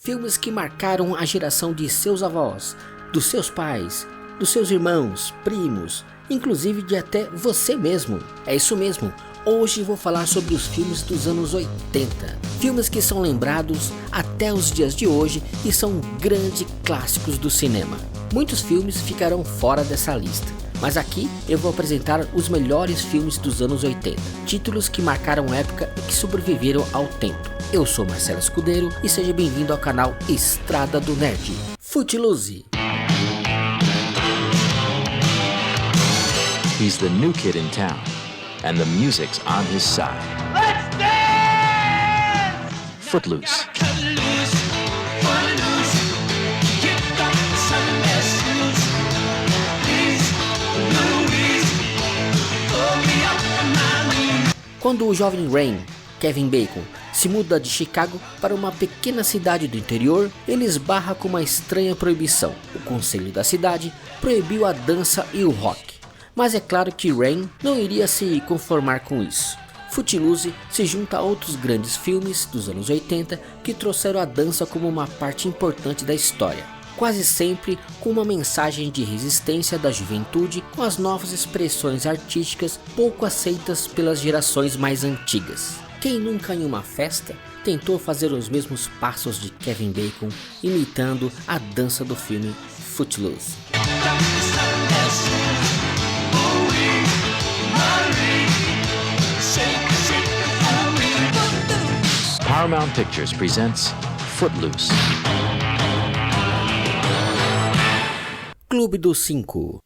Filmes que marcaram a geração de seus avós, dos seus pais, dos seus irmãos, primos, inclusive de até você mesmo. É isso mesmo, hoje vou falar sobre os filmes dos anos 80. Filmes que são lembrados até os dias de hoje e são grandes clássicos do cinema. Muitos filmes ficarão fora dessa lista, mas aqui eu vou apresentar os melhores filmes dos anos 80, títulos que marcaram época e que sobreviveram ao tempo. Eu sou Marcelo Escudeiro e seja bem-vindo ao canal Estrada do Nerd. Footloose. He's the new kid in town, and the music's on his side. Let's dance! Footloose. Cut loose, footloose. Kick off the Sunday shoes. Please, Louise, pull me up on my knees. Quando o jovem Rain, Kevin Bacon, se muda de Chicago para uma pequena cidade do interior, ele esbarra com uma estranha proibição. O conselho da cidade proibiu a dança e o rock. Mas é claro que Rain não iria se conformar com isso. Footloose se junta a outros grandes filmes dos anos 80 que trouxeram a dança como uma parte importante da história, quase sempre com uma mensagem de resistência da juventude com as novas expressões artísticas pouco aceitas pelas gerações mais antigas. Quem nunca em uma festa tentou fazer os mesmos passos de Kevin Bacon imitando a dança do filme Footloose? Paramount Pictures presents Footloose. Clube dos Cinco.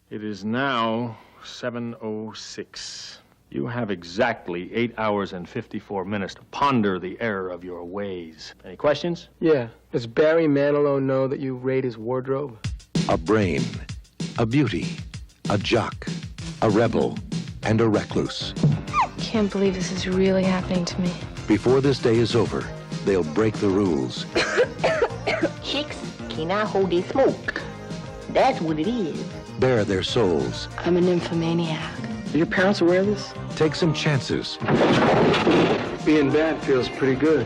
It is now 7:06. You have exactly 8 hours and 54 minutes to ponder the error of your ways. Any questions? Yeah. Does Barry Manilow know that you raid his wardrobe? A brain, a beauty, a jock, a rebel, and a recluse. Can't believe this is really happening to me. Before this day is over, they'll break the rules. Chicks cannot hold their smoke. That's what it is. Bare their souls. I'm a nymphomaniac. Are your parents aware of this? Take some chances. Being bad feels pretty good,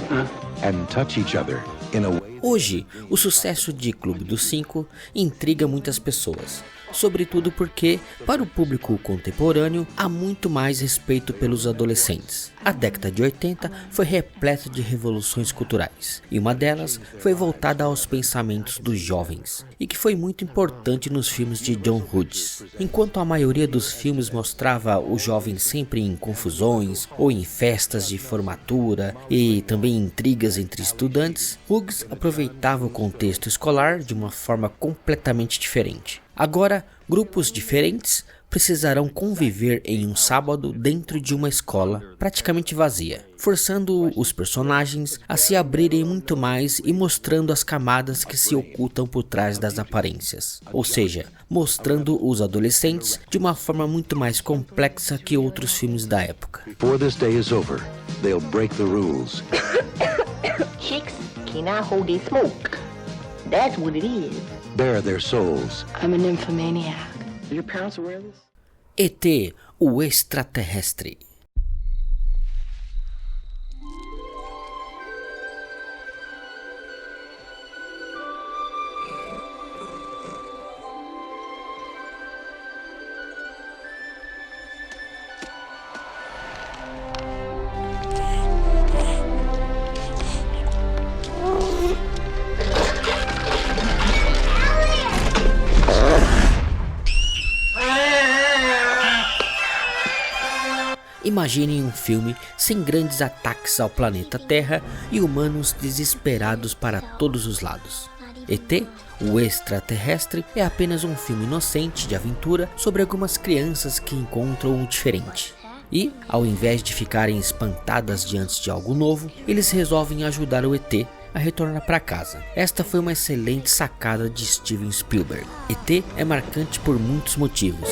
huh? And touch each other in a way. Hoje, o sucesso de Clube dos Cinco intriga muitas pessoas, sobretudo porque, para o público contemporâneo, há muito mais respeito pelos adolescentes. A década de 80 foi repleta de revoluções culturais, e uma delas foi voltada aos pensamentos dos jovens, e que foi muito importante nos filmes de John Hughes. Enquanto a maioria dos filmes mostrava o jovem sempre em confusões, ou em festas de formatura, e também intrigas entre estudantes, Hughes aproveitava o contexto escolar de uma forma completamente diferente. Agora, grupos diferentes precisarão conviver em um sábado dentro de uma escola praticamente vazia, forçando os personagens a se abrirem muito mais e mostrando as camadas que se ocultam por trás das aparências, ou seja, mostrando os adolescentes de uma forma muito mais complexa que outros filmes da época. Before this day is over, they'll break the rules. Chicks cannot hold their smoke. That's what it is. Bare their souls. I'm a nymphomaniac. Are your parents aware of this? ET, o extraterrestre. Imaginem um filme sem grandes ataques ao planeta Terra e humanos desesperados para todos os lados. ET, o extraterrestre, é apenas um filme inocente de aventura sobre algumas crianças que encontram o diferente. E, ao invés de ficarem espantadas diante de algo novo, eles resolvem ajudar o ET a retornar para casa. Esta foi uma excelente sacada de Steven Spielberg. ET é marcante por muitos motivos.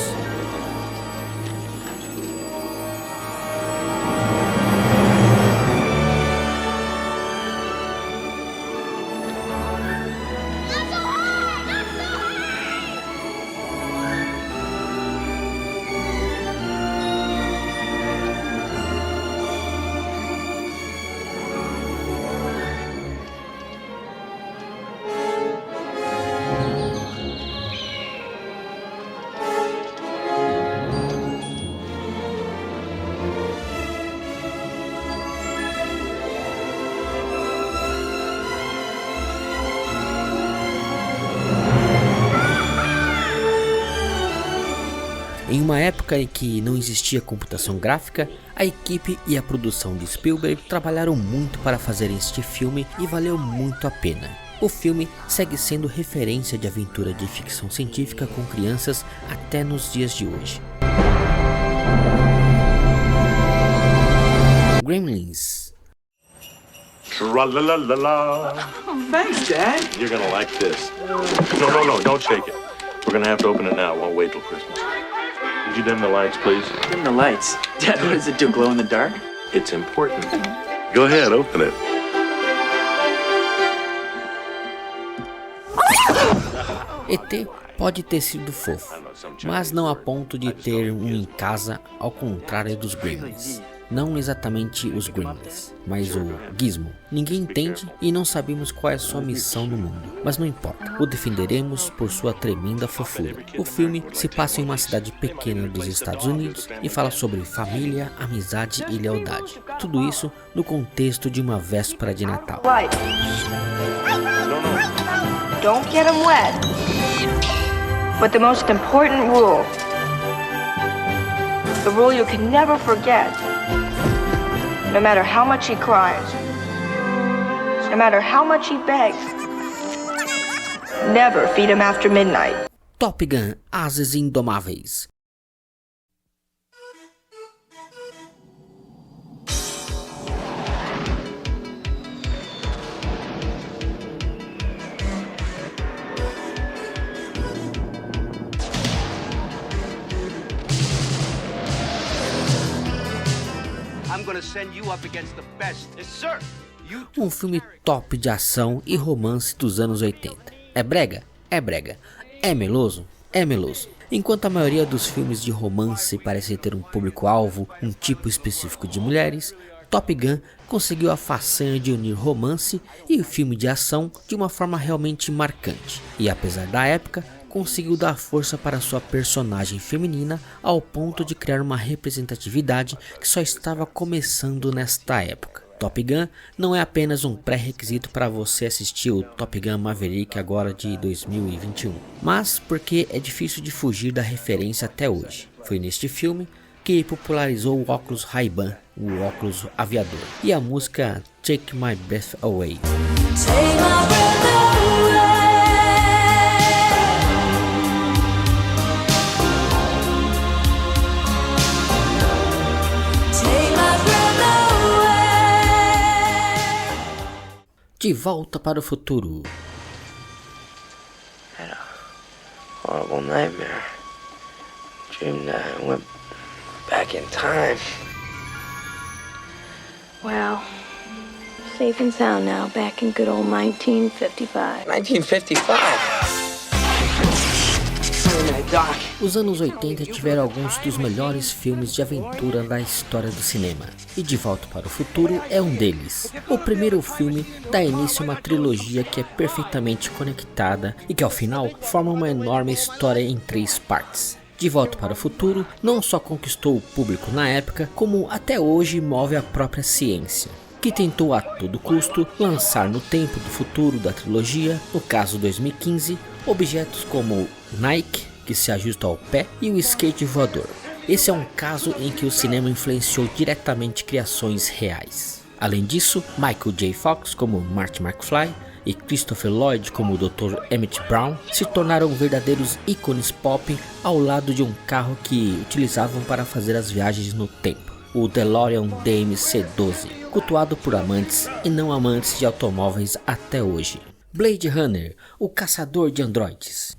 Em uma época em que não existia computação gráfica, a equipe e a produção de Spielberg trabalharam muito para fazer este filme e valeu muito a pena. O filme segue sendo referência de aventura de ficção científica com crianças até nos dias de hoje. Gremlins. Tra-la-la-la-la. Thanks, Dad. You're gonna like this. No, don't shake it. We're gonna have to open it now. It won't wait till Christmas. Could you dim the lights, please? Dim the lights? Dad, what does it do, glow in the dark? It's important. Go ahead, open it. ET pode ter sido fofo, mas não a ponto de ter um em casa, ao contrário dos Gremlins. Não exatamente os Gremlins, mas o Gizmo. Ninguém entende e não sabemos qual é a sua missão no mundo, mas não importa, o defenderemos por sua tremenda fofura. O filme se passa em uma cidade pequena dos Estados Unidos e fala sobre família, amizade e lealdade. Tudo isso no contexto de uma véspera de Natal. Don't get him wet. But the most important rule, the rule you can never forget, no matter how much he cries, no matter how much he begs, never feed him after midnight. Top Gun: Ases Indomáveis. Um filme top de ação e romance dos anos 80. É brega? É brega. É meloso? É meloso. Enquanto a maioria dos filmes de romance parece ter um público-alvo, um tipo específico de mulheres, Top Gun conseguiu a façanha de unir romance e filme de ação de uma forma realmente marcante. E apesar da época, conseguiu dar força para sua personagem feminina ao ponto de criar uma representatividade que só estava começando nesta época. Top Gun não é apenas um pré-requisito para você assistir o Top Gun Maverick agora de 2021, mas porque é difícil de fugir da referência até hoje. Foi neste filme que popularizou o óculos Ray-Ban, o óculos aviador, e a música Take My Breath Away. De Volta para o Futuro. Had a horrible nightmare. Dreamed I went back in time. Well, safe and sound now, back in good old 1955. 1955? Os anos 80 tiveram alguns dos melhores filmes de aventura da história do cinema, e De Volta para o Futuro é um deles. O primeiro filme dá início a uma trilogia que é perfeitamente conectada e que ao final forma uma enorme história em 3 partes. De Volta para o Futuro não só conquistou o público na época, como até hoje move a própria ciência, que tentou a todo custo lançar no tempo do futuro da trilogia, no caso 2015, objetos como Nike, que se ajusta ao pé, e o skate voador. Esse é um caso em que o cinema influenciou diretamente criações reais. Além disso, Michael J. Fox como Marty McFly e Christopher Lloyd como o Dr. Emmett Brown se tornaram verdadeiros ícones pop ao lado de um carro que utilizavam para fazer as viagens no tempo, o DeLorean DMC-12, cultuado por amantes e não amantes de automóveis até hoje. Blade Runner, o caçador de androides.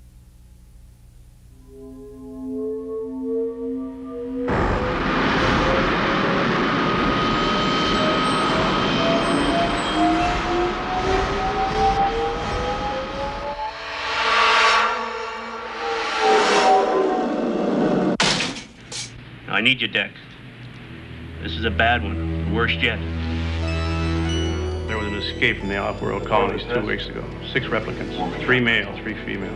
I need your deck. This is a bad one, the worst yet. There was an escape from the off-world colonies 2 weeks ago. 6 replicants, 3 male, 3 female.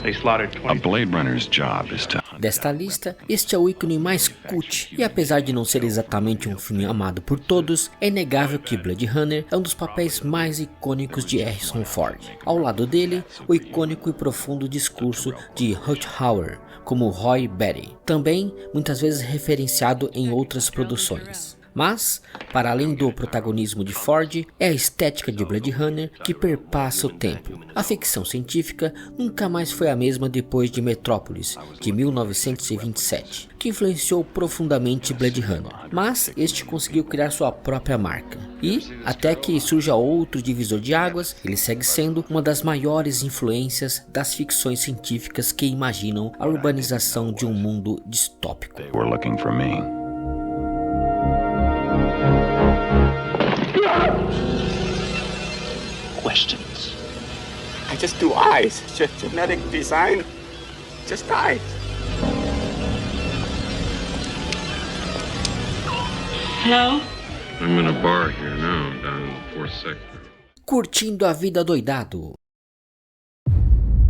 They slaughtered 20. A Blade Runner's job is to... Desta lista, este é o ícone mais cult, e apesar de não ser exatamente um filme amado por todos, é inegável que Blade Runner é um dos papéis mais icônicos de Harrison Ford. Ao lado dele, o icônico e profundo discurso de Rutger como Roy Batty, também muitas vezes referenciado em outras produções. Mas, para além do protagonismo de Ford, é a estética de Blade Runner que perpassa o tempo. A ficção científica nunca mais foi a mesma depois de Metrópolis, de 1927, que influenciou profundamente Blade Runner, mas este conseguiu criar sua própria marca. E, até que surja outro divisor de águas, ele segue sendo uma das maiores influências das ficções científicas que imaginam a urbanização de um mundo distópico. They were looking for me. Questions. I just do eyes. Genetic design. Just eyes. Hello? I'm in a bar here now, down in the 4th sector. Curtindo a vida doidado.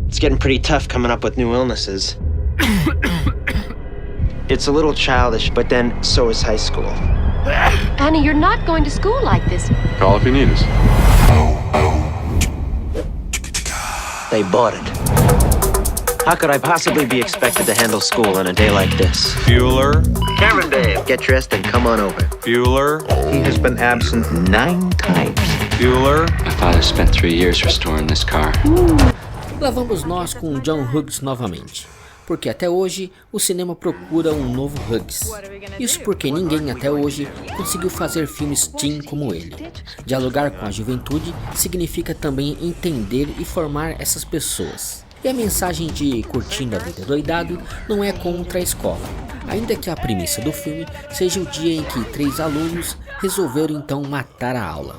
It's getting pretty tough coming up with new illnesses. It's a little childish, but then so is high school. Annie, you're not going to school like this. Call if you need us. They bought it. How could I possibly be expected to handle school on a day like this? Bueller? Cameron Dave, get dressed and come on over. Bueller? He has been absent 9 times. Bueller? My father spent 3 years restoring this car. Lá vamos nós com John Hughes novamente. Porque até hoje o cinema procura um novo Hughes. Isso porque ninguém até hoje conseguiu fazer filmes teen como ele. Dialogar com a juventude significa também entender e formar essas pessoas. E a mensagem de Curtindo a Vida Doidado não é contra a escola, ainda que a premissa do filme seja o dia em que 3 alunos resolveram então matar a aula.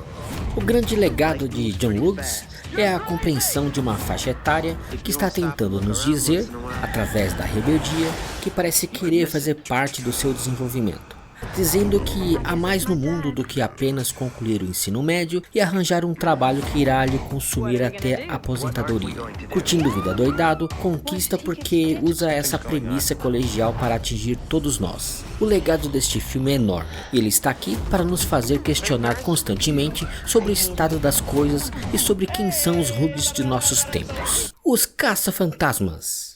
O grande legado de John Hughes é a compreensão de uma faixa etária que está tentando nos dizer, através da rebeldia, que parece querer fazer parte do seu desenvolvimento, dizendo que há mais no mundo do que apenas concluir o ensino médio e arranjar um trabalho que irá lhe consumir até a aposentadoria. Curtindo Vida Doidado conquista porque usa essa premissa colegial para atingir todos nós. O legado deste filme é enorme e ele está aqui para nos fazer questionar constantemente sobre o estado das coisas e sobre quem são os Hughes de nossos tempos. Os caça-fantasmas.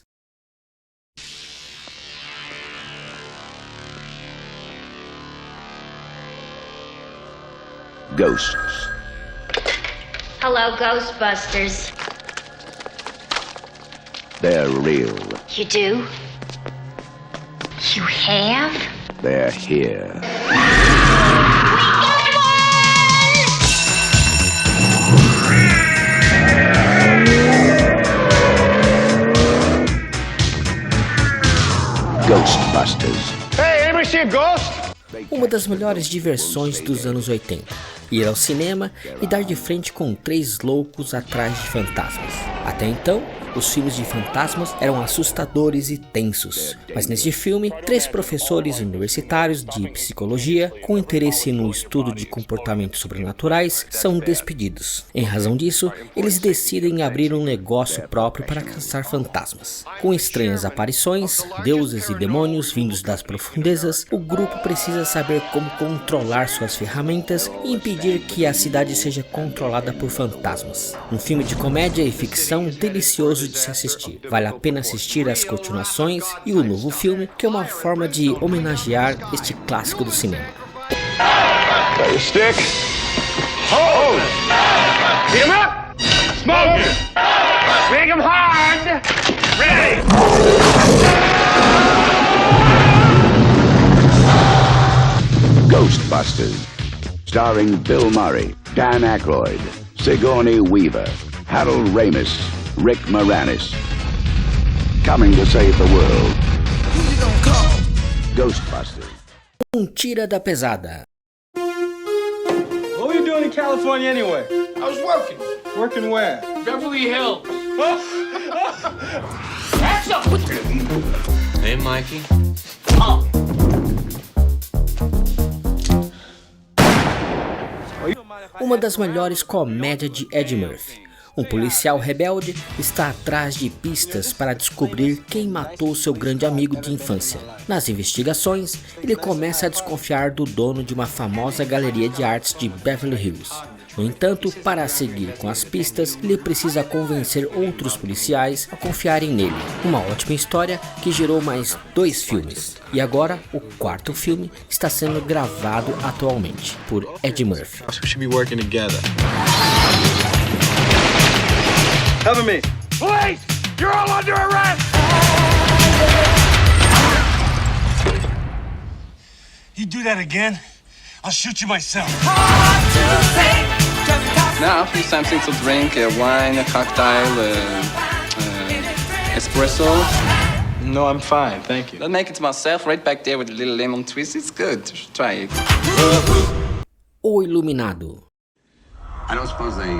Ghosts. Hello, Ghostbusters. They're real. You do? You have? They're here. Ghostbusters. Hey, anybody see a ghost? Uma das melhores diversões dos anos 80. Ir ao cinema e dar de frente com 3 loucos atrás de fantasmas. Até então, os filmes de fantasmas eram assustadores e tensos, mas neste filme, 3 professores universitários de psicologia com interesse no estudo de comportamentos sobrenaturais são despedidos. Em razão disso, eles decidem abrir um negócio próprio para caçar fantasmas. Com estranhas aparições, deuses e demônios vindos das profundezas, o grupo precisa saber como controlar suas ferramentas e impedir que a cidade seja controlada por fantasmas. Um filme de comédia e ficção delicioso de se assistir. Vale a pena assistir as continuações e o novo filme, que é uma forma de homenagear este clássico do cinema. Got your stick? Hold! Beat him up! Smoke him! Swing him hard! Ready! Ghostbusters. Starring Bill Murray, Dan Aykroyd, Sigourney Weaver, Harold Ramis, Rick Moranis. Coming to save the world. Ghostbusters. Tira da pesada. What were you doing in California anyway? I was working. Working where? Beverly Hills. Hey, Mikey. Uma das melhores comédias de Ed Murphy. Um policial rebelde está atrás de pistas para descobrir quem matou seu grande amigo de infância. Nas investigações, ele começa a desconfiar do dono de uma famosa galeria de artes de Beverly Hills. No entanto, para seguir com as pistas, ele precisa convencer outros policiais a confiarem nele. Uma ótima história que gerou mais 2 filmes. E agora, o 4º filme está sendo gravado atualmente por Eddie Murphy. We should be working together. Cover me. Police! You're all under arrest! You do that again, I'll shoot you myself. Now, here's something to drink, a wine, a cocktail, espresso. No, I'm fine, thank you. I'll make it myself right back there with a little lemon twist. It's good. Try it. O Iluminado. I don't suppose they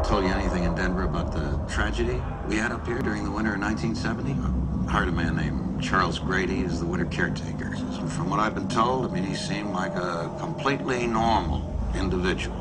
told you anything in Denver about the tragedy we had up here during the winter of 1970? I hired a man named Charles Grady as the winter caretaker. From what I've been told, I mean, he seemed like a completely normal individual.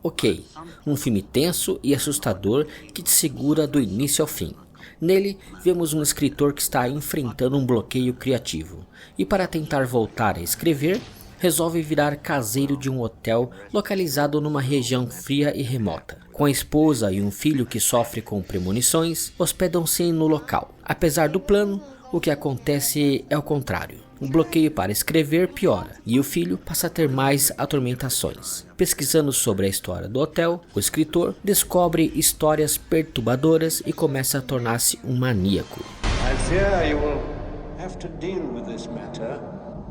Ok, um filme tenso e assustador que te segura do início ao fim. Nele, vemos um escritor que está enfrentando um bloqueio criativo e, para tentar voltar a escrever, resolve virar caseiro de um hotel localizado numa região fria e remota. Com a esposa e um filho que sofre com premonições, hospedam-se no local. Apesar do plano, o que acontece é o contrário. O bloqueio para escrever piora e o filho passa a ter mais atormentações. Pesquisando sobre a história do hotel, o escritor descobre histórias perturbadoras e começa a tornar-se um maníaco. I fear you will have to deal with this matter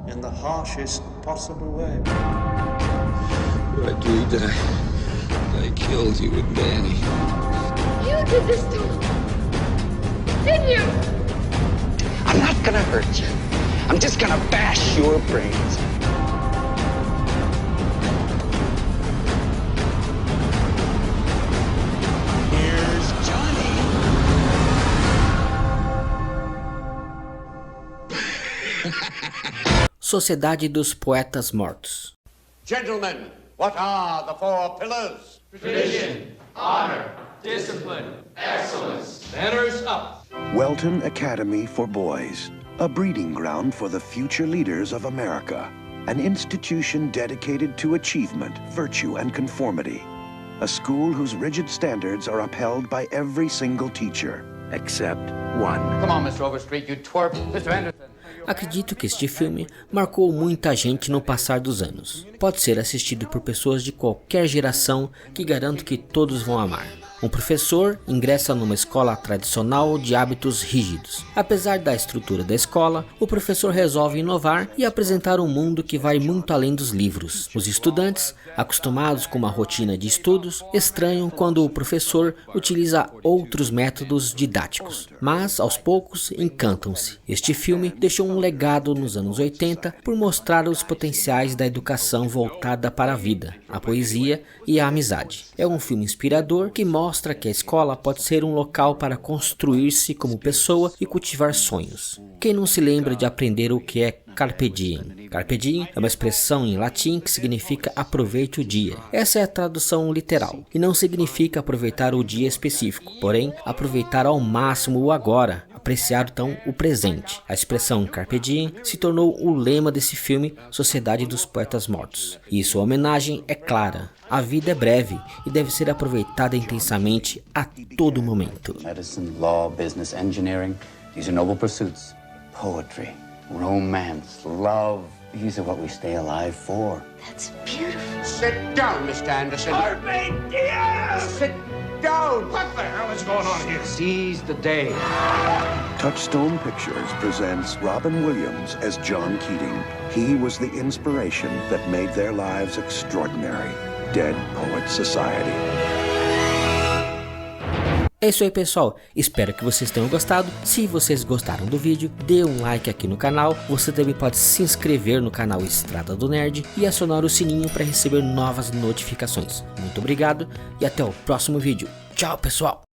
in the harshest possible way. I believe that I killed you with Danny. You did this to him, didn't you? I'm not gonna hurt you. I'm just gonna bash your brains. Here's Johnny. Sociedade dos Poetas Mortos. Gentlemen, what are the 4 pillars? Tradition, honor, discipline, excellence. Banners up. Welton Academy for Boys, a breeding ground for the future leaders of America. An institution dedicated to achievement, virtue, and conformity. A school whose rigid standards are upheld by every single teacher, except one. Come on, Mr. Overstreet, you twerp. Mr. Anderson. Acredito que este filme marcou muita gente no passar dos anos. Pode ser assistido por pessoas de qualquer geração que garanto que todos vão amar. Um professor ingressa numa escola tradicional de hábitos rígidos. Apesar da estrutura da escola, o professor resolve inovar e apresentar um mundo que vai muito além dos livros. Os estudantes, acostumados com uma rotina de estudos, estranham quando o professor utiliza outros métodos didáticos. Mas, aos poucos, encantam-se. Este filme deixou um legado nos anos 80 por mostrar os potenciais da educação voltada para a vida, a poesia e a amizade. É um filme inspirador que mostra que a escola pode ser um local para construir-se como pessoa e cultivar sonhos. Quem não se lembra de aprender o que é Carpe Diem? Carpe Diem é uma expressão em latim que significa aproveite o dia. Essa é a tradução literal e não significa aproveitar o dia específico, porém aproveitar ao máximo o agora, apreciar então o presente. A expressão Carpe Diem se tornou o lema desse filme Sociedade dos Poetas Mortos. E sua homenagem é clara. A vida é breve e deve ser aproveitada intensamente a todo momento. Medicine, law, business, engineering, these are noble pursuits. Poetry, romance, love, these are what we stay alive for. That's beautiful. Sit down, Mr. Anderson. Carpe diem! Sit down. What the hell is going on here? Seize the day. Touchstone Pictures presents Robin Williams as John Keating. He was the inspiration that made their lives extraordinary. Dead Poets Society. É isso aí, pessoal, espero que vocês tenham gostado. Se vocês gostaram do vídeo, dê um like aqui no canal. Você também pode se inscrever no canal Estrada do Nerd e acionar o sininho para receber novas notificações. Muito obrigado e até o próximo vídeo. Tchau, pessoal!